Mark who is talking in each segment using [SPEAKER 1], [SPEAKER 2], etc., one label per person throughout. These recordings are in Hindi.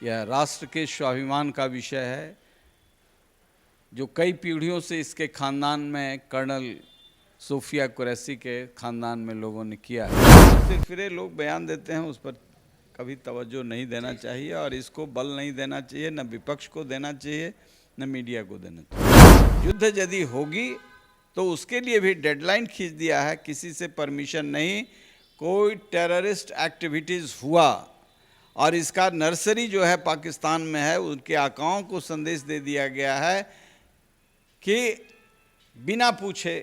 [SPEAKER 1] यह राष्ट्र के स्वाभिमान का विषय है, जो कई पीढ़ियों से इसके खानदान में कर्नल सोफिया कुरैशी के खानदान में लोगों ने किया है। सिरफिरे लोग बयान देते हैं, उस पर कभी तवज्जो नहीं देना चाहिए और इसको बल नहीं देना चाहिए, न विपक्ष को देना चाहिए न मीडिया को देना चाहिए। युद्ध यदि होगी तो उसके लिए भी डेडलाइन खींच दिया है, किसी से परमिशन नहीं, कोई टेररिस्ट एक्टिविटीज़ हुआ और इसका नर्सरी जो है पाकिस्तान में है, उनके आकाओं को संदेश दे दिया गया है कि बिना पूछे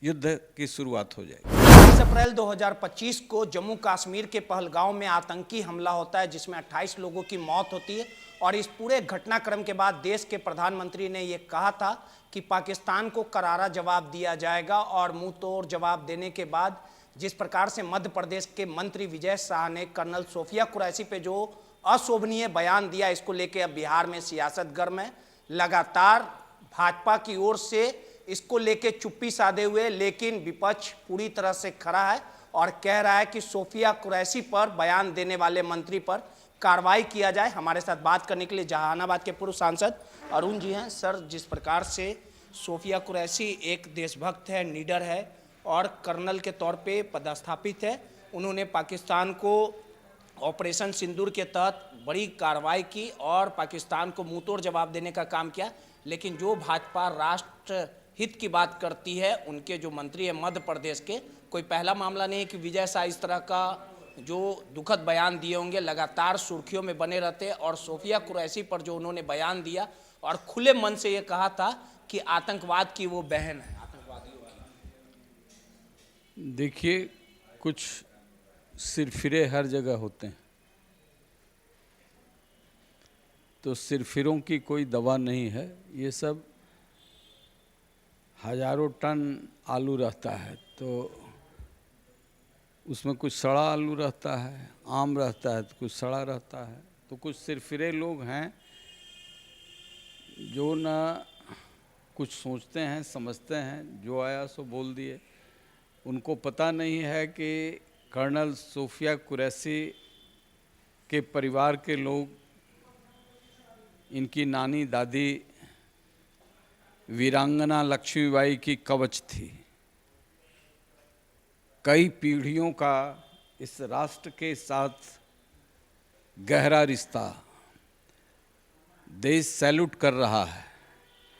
[SPEAKER 1] युद्ध की शुरुआत हो जाएगी।
[SPEAKER 2] 20 अप्रैल 2025 को जम्मू कश्मीर के पहलगांव में आतंकी हमला होता है, जिसमें 28 लोगों की मौत होती है। और इस पूरे घटनाक्रम के बाद देश के प्रधानमंत्री ने यह कहा था कि पाकिस्तान को करारा जवाब दिया जाएगा। और मुंह तोड़ जवाब देने के बाद जिस प्रकार से मध्य प्रदेश के मंत्री विजय शाह ने कर्नल सोफिया कुरैशी पे जो अशोभनीय बयान दिया, इसको लेके अब बिहार में सियासत गर्म है। लगातार भाजपा की ओर से इसको लेके चुप्पी साधे हुए, लेकिन विपक्ष पूरी तरह से खड़ा है और कह रहा है कि सोफिया कुरैशी पर बयान देने वाले मंत्री पर कार्रवाई किया जाए। हमारे साथ बात करने के लिए जहानाबाद के पूर्व सांसद अरुण जी हैं। सर, जिस प्रकार से सोफिया कुरैशी एक देशभक्त है, लीडर है और कर्नल के तौर पे पदस्थापित है, उन्होंने पाकिस्तान को ऑपरेशन सिंदूर के तहत बड़ी कार्रवाई की और पाकिस्तान को मुंहतोड़ जवाब देने का काम किया। लेकिन जो भाजपा राष्ट्र हित की बात करती है, उनके जो मंत्री है मध्य प्रदेश के, कोई पहला मामला नहीं है कि विजय शाह इस तरह का जो दुखद बयान दिए होंगे, लगातार सुर्खियों में बने रहते। और सोफिया कुरैशी पर जो उन्होंने बयान दिया और खुले मन से ये कहा था कि आतंकवाद की वो बहन है, आतंकवादियों की।
[SPEAKER 1] देखिए, कुछ सिरफिरे हर जगह होते हैं, तो सिरफिरों की कोई दवा नहीं है। ये सब हजारों टन आलू रहता है तो उसमें कुछ सड़ा आलू रहता है, आम रहता है तो कुछ सड़ा रहता है। तो कुछ सिरफिरे लोग हैं जो न कुछ सोचते हैं, समझते हैं, जो आया सो बोल दिए। उनको पता नहीं है कि कर्नल सोफिया कुरैशी के परिवार के लोग, इनकी नानी दादी वीरांगना लक्ष्मीबाई की कवच थी। कई पीढ़ियों का इस राष्ट्र के साथ गहरा रिश्ता, देश सैल्यूट कर रहा है।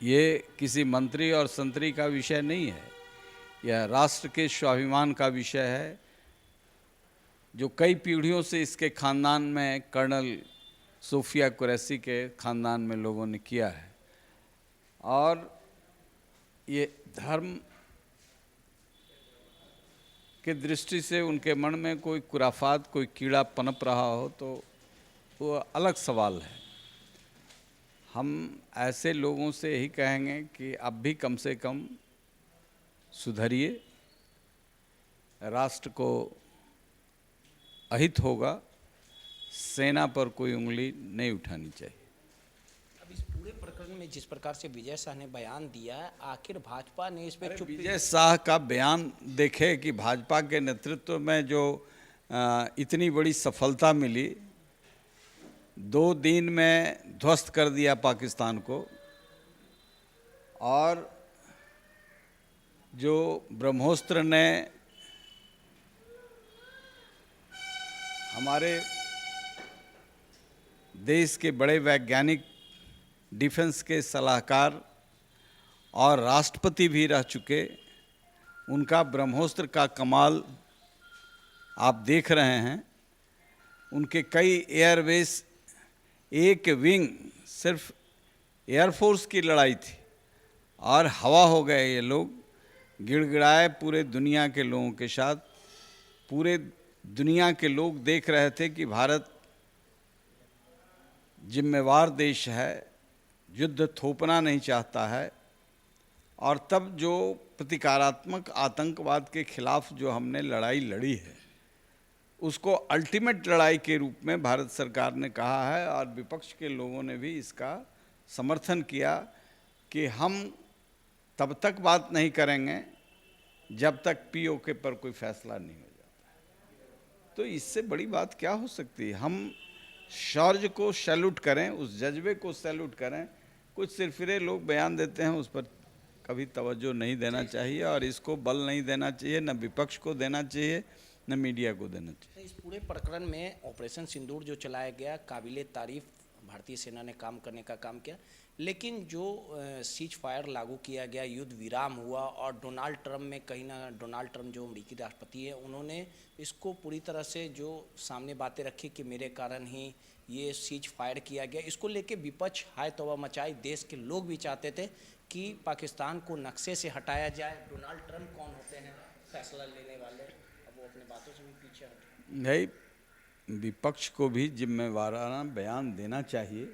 [SPEAKER 1] ये किसी मंत्री और संतरी का विषय नहीं है, यह राष्ट्र के स्वाभिमान का विषय है, जो कई पीढ़ियों से इसके खानदान में कर्नल सोफिया कुरैशी के खानदान में लोगों ने किया है। और ये धर्म के दृष्टि से उनके मन में कोई खुराफात, कोई कीड़ा पनप रहा हो तो वो अलग सवाल है। हम ऐसे लोगों से यही कहेंगे कि अब भी कम से कम सुधरिए, राष्ट्र को अहित होगा, सेना पर कोई उंगली नहीं उठानी चाहिए।
[SPEAKER 2] अब इस पूरे प्रकरण में जिस प्रकार से विजय शाह ने बयान दिया है, आखिर भाजपा ने इस पर चुप्पी।
[SPEAKER 1] विजय शाह का बयान देखे कि भाजपा के नेतृत्व में जो इतनी बड़ी सफलता मिली, 2 दिन में ध्वस्त कर दिया पाकिस्तान को। और जो ब्रह्मोस्त्र ने हमारे देश के बड़े वैज्ञानिक, डिफेंस के सलाहकार और राष्ट्रपति भी रह चुके, उनका ब्रह्मोस्त्र का कमाल आप देख रहे हैं। उनके कई एयरबेस, एक विंग सिर्फ एयरफोर्स की लड़ाई थी और हवा हो गए ये लोग, गिड़गिड़ाए पूरे दुनिया के लोगों के साथ। पूरे दुनिया के लोग देख रहे थे कि भारत जिम्मेवार देश है, युद्ध थोपना नहीं चाहता है। और तब जो प्रतिकारात्मक आतंकवाद के खिलाफ जो हमने लड़ाई लड़ी है, उसको अल्टीमेट लड़ाई के रूप में भारत सरकार ने कहा है। और विपक्ष के लोगों ने भी इसका समर्थन किया कि हम तब तक बात नहीं करेंगे जब तक पीओके पर कोई फैसला नहीं हो जाता है। तो इससे बड़ी बात क्या हो सकती है। हम शौर्य को सैल्यूट करें, उस जज्बे को सैल्यूट करें। कुछ सिरफिरे लोग बयान देते हैं, उस पर कभी तवज्जो नहीं देना चाहिए और इसको बल नहीं देना चाहिए, न विपक्ष को देना चाहिए न मीडिया को देना चाहिए।
[SPEAKER 2] इस पूरे प्रकरण में ऑपरेशन सिंदूर जो चलाया गया, काबिले तारीफ भारतीय सेना ने काम करने का काम किया, लेकिन जो सीज फायर लागू किया गया, युद्ध विराम हुआ और डोनाल्ड ट्रंप में कहीं ना डोनाल्ड ट्रंप जो अमेरिकी राष्ट्रपति है, उन्होंने इसको पूरी तरह से जो सामने बातें रखी कि मेरे कारण ही ये सीज फायर किया गया, इसको लेके विपक्ष हाय तौबा मचाई। देश के लोग भी चाहते थे कि पाकिस्तान को नक्शे से हटाया जाए। डोनाल्ड ट्रंप कौन होते हैं फैसला लेने वाले, अब वो अपने बातों से भी पीछे हटे।
[SPEAKER 1] नहीं, विपक्ष को भी जिम्मेवाराना बयान देना चाहिए।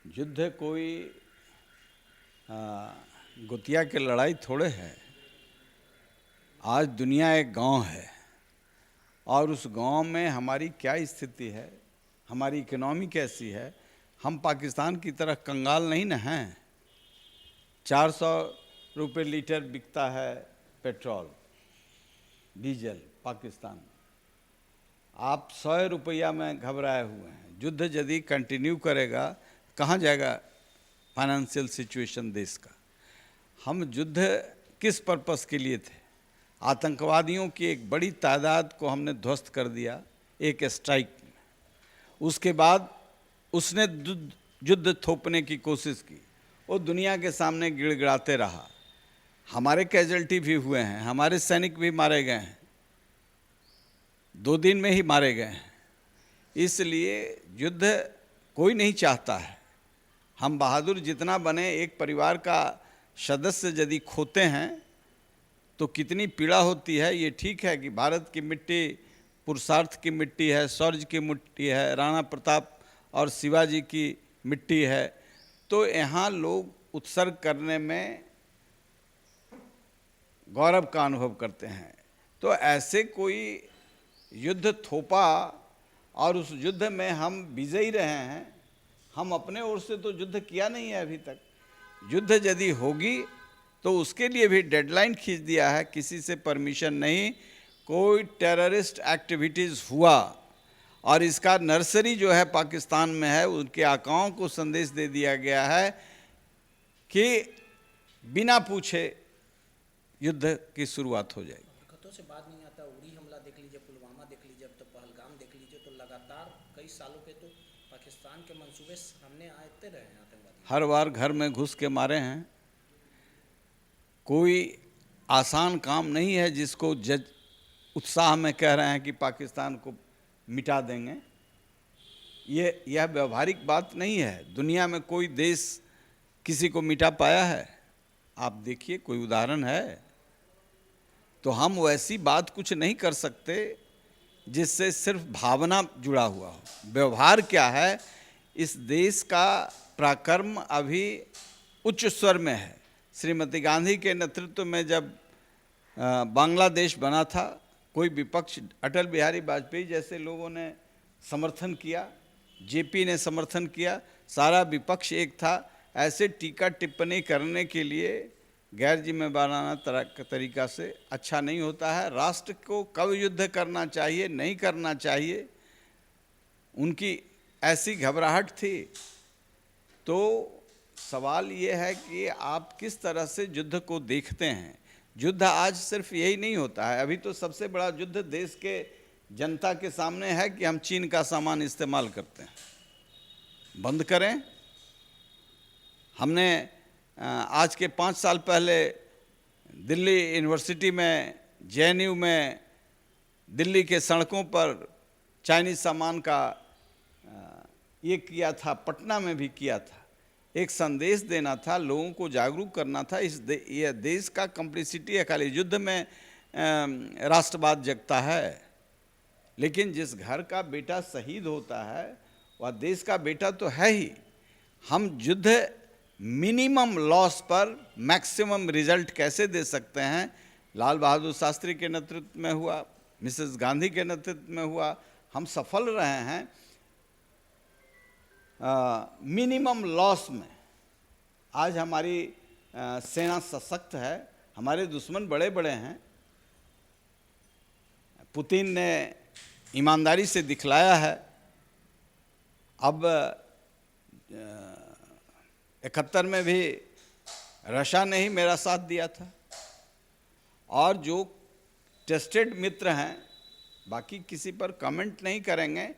[SPEAKER 1] युद्ध कोई गुतिया की लड़ाई थोड़े है। आज दुनिया एक गांव है और उस गांव में हमारी क्या स्थिति है, हमारी इकोनॉमी कैसी है। हम पाकिस्तान की तरह कंगाल नहीं न हैं। 400 रुपये लीटर बिकता है पेट्रोल डीजल पाकिस्तान, आप 100 रुपया में घबराए हुए हैं। युद्ध यदि कंटिन्यू करेगा कहाँ जाएगा फाइनेंशियल सिचुएशन देश का। हम युद्ध किस पर्पस के लिए थे? आतंकवादियों की एक बड़ी तादाद को हमने ध्वस्त कर दिया एक स्ट्राइक में। उसके बाद उसने युद्ध थोपने की कोशिश की, वो दुनिया के सामने गिड़गिड़ाते रहा। हमारे कैजुअल्टी भी हुए हैं, हमारे सैनिक भी मारे गए हैं, 2 दिन में ही मारे गए हैं। इसलिए युद्ध कोई नहीं चाहता है। हम बहादुर जितना बने, एक परिवार का सदस्य यदि खोते हैं तो कितनी पीड़ा होती है। ये ठीक है कि भारत की मिट्टी पुरुषार्थ की मिट्टी है, शौर्य की मिट्टी है, राणा प्रताप और शिवाजी की मिट्टी है, तो यहाँ लोग उत्सर्ग करने में गौरव का अनुभव करते हैं। तो ऐसे कोई युद्ध थोपा और उस युद्ध में हम विजयी रहे हैं। हम अपने ओर से तो युद्ध किया नहीं है अभी तक। युद्ध यदि होगी तो उसके लिए भी डेडलाइन खींच दिया है, किसी से परमिशन नहीं। कोई टेररिस्ट एक्टिविटीज़ हुआ और इसका नर्सरी जो है पाकिस्तान में है, उनके आकाओं को संदेश दे दिया गया है कि बिना पूछे युद्ध की शुरुआत हो जाएगी।
[SPEAKER 2] हरकतों से बात नहीं आता। उड़ी हमला देख लीजिए, पुलवामा देख लीजिए, अब तो पहलगाम देख लीजिए, तो लगातार कई सालों के तो पाकिस्तान के मंसूबे सामने आते रहे हैं आतंकवादी।
[SPEAKER 1] हर बार घर में घुस के मारे हैं। कोई आसान काम नहीं है जिसको जज उत्साह में कह रहे हैं कि पाकिस्तान को मिटा देंगे। यह व्यवहारिक बात नहीं है। दुनिया में कोई देश किसी को मिटा पाया है? आप देखिए, कोई उदाहरण है? तो हम वैसी बात कुछ नहीं कर सकते जिससे सिर्फ भावना जुड़ा हुआ हो। व्यवहार क्या है? इस देश का पराक्रम अभी उच्च स्वर में है। श्रीमती गांधी के नेतृत्व में जब बांग्लादेश बना था, कोई विपक्ष, अटल बिहारी वाजपेयी जैसे लोगों ने समर्थन किया, जेपी ने समर्थन किया, सारा विपक्ष एक था। ऐसे टीका टिप्पणी करने के लिए गैर जिम्मेदाराना तरीका से अच्छा नहीं होता है। राष्ट्र को कब युद्ध करना चाहिए, नहीं करना चाहिए, उनकी ऐसी घबराहट थी। तो सवाल ये है कि आप किस तरह से युद्ध को देखते हैं। युद्ध आज सिर्फ यही नहीं होता है। अभी तो सबसे बड़ा युद्ध देश के जनता के सामने है कि हम चीन का सामान इस्तेमाल करते हैं, बंद करें। हमने आज के 5 साल पहले दिल्ली यूनिवर्सिटी में, जेएनयू में, दिल्ली के सड़कों पर चाइनीज सामान का ये किया था, पटना में भी किया था। एक संदेश देना था, लोगों को जागरूक करना था। यह देश का कम्प्लिसिटी है। खाली युद्ध में राष्ट्रवाद जगता है, लेकिन जिस घर का बेटा शहीद होता है वह देश का बेटा तो है ही। हम युद्ध मिनिमम लॉस पर मैक्सिमम रिजल्ट कैसे दे सकते हैं? लाल बहादुर शास्त्री के नेतृत्व में हुआ, मिसेस गांधी के नेतृत्व में हुआ, हम सफल रहे हैं। मिनिमम लॉस में आज हमारी सेना सशक्त है। हमारे दुश्मन बड़े बड़े हैं। पुतिन ने ईमानदारी से दिखलाया है अब 71 में भी रशिया ने ही मेरा साथ दिया था, और जो टेस्टेड मित्र हैं, बाकी किसी पर कमेंट नहीं करेंगे।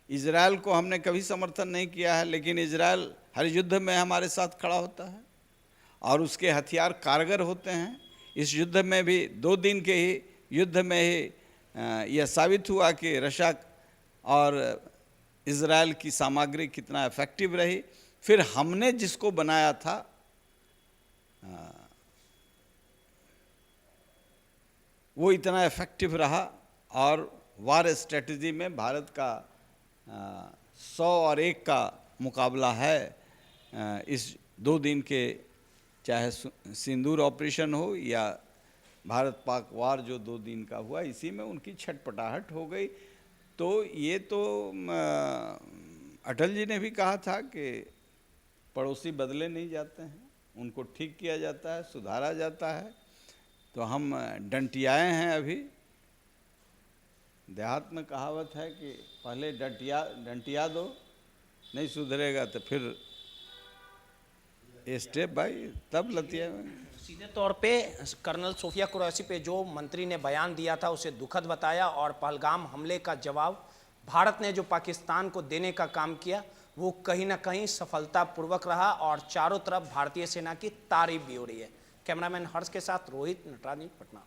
[SPEAKER 1] इजराइल को हमने कभी समर्थन नहीं किया है, लेकिन इजराइल हर युद्ध में हमारे साथ खड़ा होता है और उसके हथियार कारगर होते हैं। इस युद्ध में भी 2 दिन के ही युद्ध में ही यह साबित हुआ कि रशिया और इजराइल की सामग्री कितना इफेक्टिव रही। फिर हमने जिसको बनाया था वो इतना इफेक्टिव रहा, और वार स्ट्रेटजी में भारत का 100 और 1 का मुकाबला है। इस 2 दिन के, चाहे सिंदूर ऑपरेशन हो या भारत पाक वार जो 2 दिन का हुआ, इसी में उनकी छटपटाहट हो गई। तो ये तो अटल जी ने भी कहा था कि पड़ोसी बदले नहीं जाते हैं, उनको ठीक किया जाता है, सुधारा जाता है। तो हम डंटियाए हैं। अभी देहात में कहावत है कि पहले डंटिया दो, नहीं सुधरेगा तो फिर स्टेप बाय तब लतिया में।
[SPEAKER 2] सीधे तौर पे कर्नल सोफिया कुरैशी पे जो मंत्री ने बयान दिया था उसे दुखद बताया, और पहलगाम हमले का जवाब भारत ने जो पाकिस्तान को देने का काम किया वो कहीं ना कहीं सफलतापूर्वक रहा, और चारों तरफ भारतीय सेना की तारीफ भी हो रही है। कैमरामैन हर्ष के साथ रोहित, नटराज, पटना।